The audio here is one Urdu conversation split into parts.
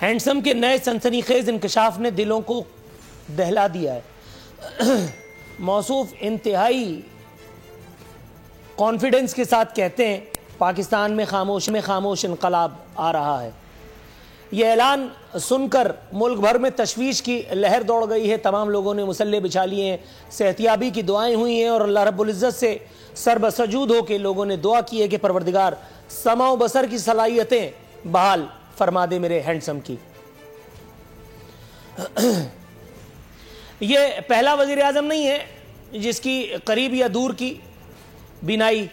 ہینڈسم کے نئے سنسنی خیز انکشاف نے دلوں کو دہلا دیا ہے۔ موصوف انتہائی کانفیڈنس کے ساتھ کہتے ہیں پاکستان میں خاموش انقلاب آ رہا ہے۔ یہ اعلان سن کر ملک بھر میں تشویش کی لہر دوڑ گئی ہے۔ تمام لوگوں نے مسلح بچھا لیے ہیں، صحتیابی کی دعائیں ہوئی ہیں اور اللہ رب العزت سے سر بسجود ہو کے لوگوں نے دعا کی ہے کہ پروردگار سمع و بصر کی صلاحیتیں بحال فرما دے میرے ہینڈسم کی۔ یہ پہلا وزیر اعظم نہیں ہے جس کی قریب یا دور کی بینائی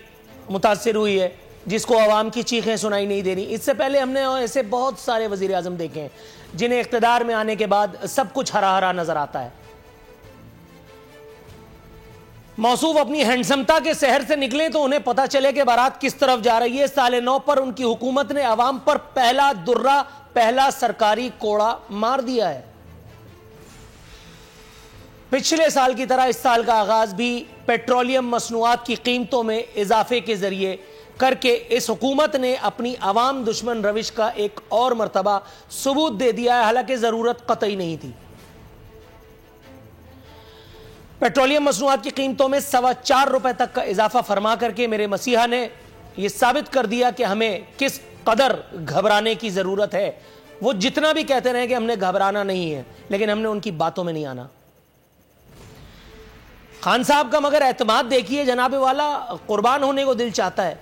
متاثر ہوئی ہے، جس کو عوام کی چیخیں سنائی نہیں دے رہی۔ اس سے پہلے ہم نے ایسے بہت سارے وزیر اعظم دیکھے ہیں جنہیں اقتدار میں آنے کے بعد سب کچھ ہرا ہرا نظر آتا ہے۔ موصوف اپنی ہینڈسمتا کے سحر سے نکلیں تو انہیں پتہ چلے کہ بارات کس طرف جا رہی ہے۔ سال نو پر ان کی حکومت نے عوام پر پہلا درہ، پہلا سرکاری کوڑا مار دیا ہے۔ پچھلے سال کی طرح اس سال کا آغاز بھی پیٹرولیم مصنوعات کی قیمتوں میں اضافے کے ذریعے کر کے اس حکومت نے اپنی عوام دشمن روش کا ایک اور مرتبہ ثبوت دے دیا ہے، حالانکہ ضرورت قطعی نہیں تھی۔ پیٹرولیم مصنوعات کی قیمتوں میں 4.25 روپے تک کا اضافہ فرما کر کے میرے مسیحا نے یہ ثابت کر دیا کہ ہمیں کس قدر گھبرانے کی ضرورت ہے۔ وہ جتنا بھی کہتے رہے کہ ہم نے گھبرانا نہیں ہے، لیکن ہم نے ان کی باتوں میں نہیں آنا۔ خان صاحب کا مگر اعتماد دیکھیے جناب والا، قربان ہونے کو دل چاہتا ہے۔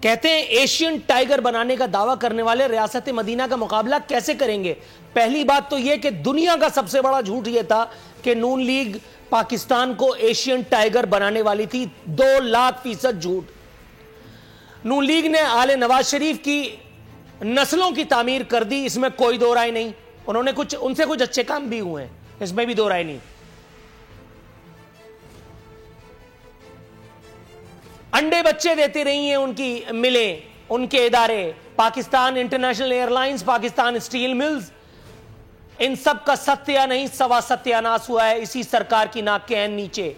کہتے ہیں ایشین ٹائیگر بنانے کا دعویٰ کرنے والے ریاست مدینہ کا مقابلہ کیسے کریں گے؟ پہلی بات تو یہ کہ دنیا کا سب سے بڑا جھوٹ یہ تھا کہ نون لیگ پاکستان کو ایشین ٹائیگر بنانے والی تھی۔ 200,000% جھوٹ۔ نون لیگ نے آل نواز شریف کی نسلوں کی تعمیر کر دی، اس میں کوئی دو رائے نہیں۔ ان سے کچھ اچھے کام بھی ہوئے ہیں، اس میں بھی دو رائے نہیں۔ انڈے بچے دیتی رہی ہیں ان کی ملیں، ان کے ادارے، Pakistan international airlines, Pakistan steel mills, ان سب کا ستیہ نہیں سوا ستیاناس ہوا ہے اسی سرکار کی ناک کے عین نیچے۔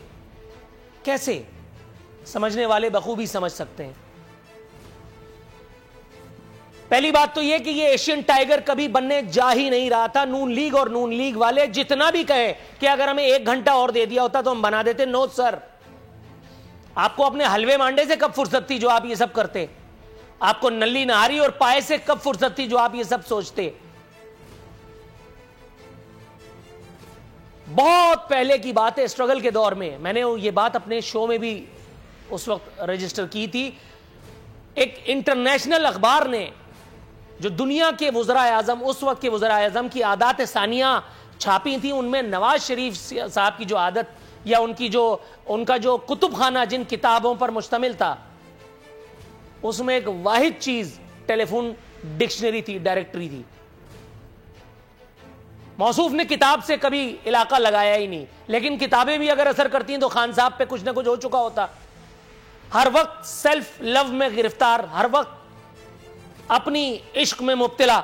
کیسے؟ سمجھنے والے بخوبی سمجھ سکتے ہیں۔ پہلی بات تو یہ کہ یہ ایشین ٹائیگر کبھی بننے جا ہی نہیں رہا تھا۔ نون لیگ اور نون لیگ والے جتنا بھی کہے کہ اگر ہمیں 1 گھنٹہ اور دے دیا ہوتا تو ہم بنا دیتے، نو سر۔ آپ کو اپنے حلوے مانڈے سے کب فرصت تھی جو آپ یہ سب کرتے؟ آپ کو نلی نہاری اور پائے سے کب فرصت تھی جو آپ یہ سب سوچتے؟ بہت پہلے کی بات ہے، اسٹرگل کے دور میں میں نے یہ بات اپنے شو میں بھی اس وقت رجسٹر کی تھی۔ ایک انٹرنیشنل اخبار نے جو دنیا کے وزراء اعظم، اس وقت کے وزراء اعظم کی عادات ثانیہ چھاپی تھی، ان میں نواز شریف صاحب کی جو عادت یا ان کا جو کتب خانہ جن کتابوں پر مشتمل تھا، اس میں ایک واحد چیز ٹیلی فون ڈکشنری تھی، ڈائریکٹری تھی۔ موصوف نے کتاب سے کبھی علاقہ لگایا ہی نہیں، لیکن کتابیں بھی اگر اثر کرتی ہیں تو خان صاحب پہ کچھ نہ کچھ ہو چکا ہوتا۔ ہر وقت سیلف لو میں گرفتار، ہر وقت اپنی عشق میں مبتلا،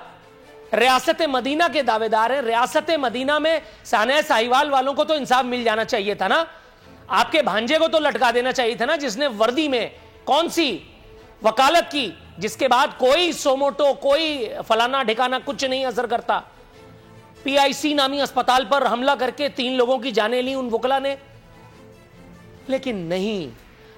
ریاست مدینہ کے دعوے دار ہیں۔ ریاست مدینہ میں سانحہ ساہیوال والوں کو تو انصاف مل جانا چاہیے تھا نا۔ آپ کے بھانجے کو تو لٹکا دینا چاہیے تھا نا، جس نے وردی میں کون سی وکالت کی، جس کے بعد کوئی سوموٹو، کوئی فلانا ڈھکانا کچھ نہیں اثر کرتا۔ PIC نامی اسپتال پر حملہ کر کے 3 لوگوں کی جانیں لی ان وکلا نے۔ لیکن نہیں،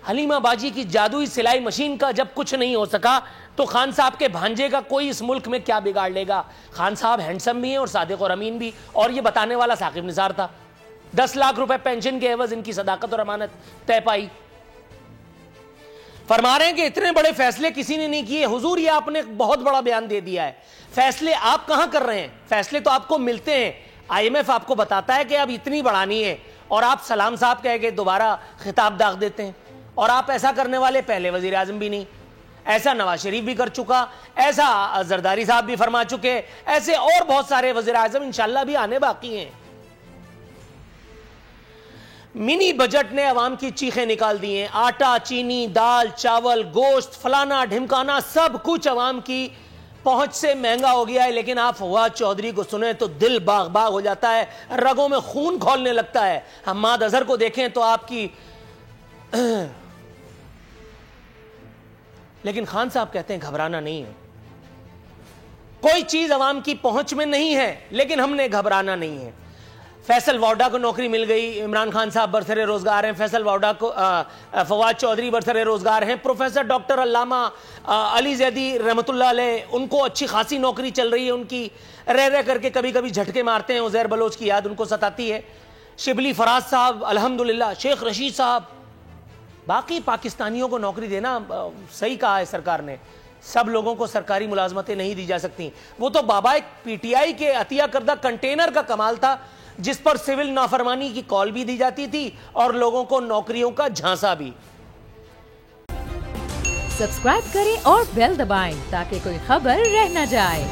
حلیمہ باجی کی جادوئی سلائی مشین کا جب کچھ نہیں ہو سکا تو خان صاحب کے بھانجے کا کوئی اس ملک میں کیا بگاڑ لے گا؟ خان صاحب ہینڈسم بھی ہیں اور صادق اور امین بھی، اور یہ بتانے والا ثاقب نثار تھا۔ 10 لاکھ روپے پینشن کے عوض ان کی صداقت اور امانت طے پائی۔ فرما رہے ہیں کہ اتنے بڑے فیصلے کسی نے نہیں کیے۔ حضور یہ آپ نے بہت بڑا بیان دے دیا ہے۔ فیصلے آپ کہاں کر رہے ہیں؟ فیصلے تو آپ کو ملتے ہیں۔ IMF آپ کو بتاتا ہے کہ اب اتنی بڑھانی ہے، اور آپ سلام صاحب کہہ کے دوبارہ خطاب داغ دیتے ہیں۔ اور آپ ایسا کرنے والے پہلے وزیر اعظم بھی نہیں۔ ایسا نواز شریف بھی کر چکا، ایسا زرداری صاحب بھی فرما چکے، ایسے اور بہت سارے وزیر اعظم انشاءاللہ بھی آنے باقی ہیں۔ منی بجٹ نے عوام کی چیخیں نکال دی ہیں۔ آٹا، چینی، دال، چاول، گوشت، فلانا ڈھمکانا، سب کچھ عوام کی پہنچ سے مہنگا ہو گیا ہے۔ لیکن آپ فواد چودھری کو سنیں تو دل باغ باغ ہو جاتا ہے، رگوں میں خون کھولنے لگتا ہے۔ حماد اظہر کو دیکھیں تو آپ کی لیکن خان صاحب کہتے ہیں گھبرانا نہیں ہے۔ کوئی چیز عوام کی پہنچ میں نہیں ہے، لیکن ہم نے گھبرانا نہیں ہے۔ فیصل ووڈا کو نوکری مل گئی، عمران خان صاحب برسر روزگار ہیں، فیصل ووڈا کو فواد چودھری برسر روزگار ہیں، پروفیسر ڈاکٹر علامہ علی زیدی رحمۃ اللہ علیہ ان کو اچھی خاصی نوکری چل رہی ہے ان کی، رہ کر کے کبھی کبھی جھٹکے مارتے ہیں، عزیر بلوچ کی یاد ان کو ستاتی ہے، شبلی فراز صاحب الحمدللہ، شیخ رشید صاحب، باقی پاکستانیوں کو نوکری دینا صحیح کہا ہے سرکار نے، سب لوگوں کو سرکاری ملازمتیں نہیں دی جا سکتی۔ وہ تو بابا ایک پی ٹی آئی کے عطیہ کردہ کنٹینر کا کمال تھا جس پر سول نافرمانی کی کال بھی دی جاتی تھی اور لوگوں کو نوکریوں کا جھانسا بھی۔ سبسکرائب کریں اور بیل دبائیں تاکہ کوئی خبر رہ نہ جائے۔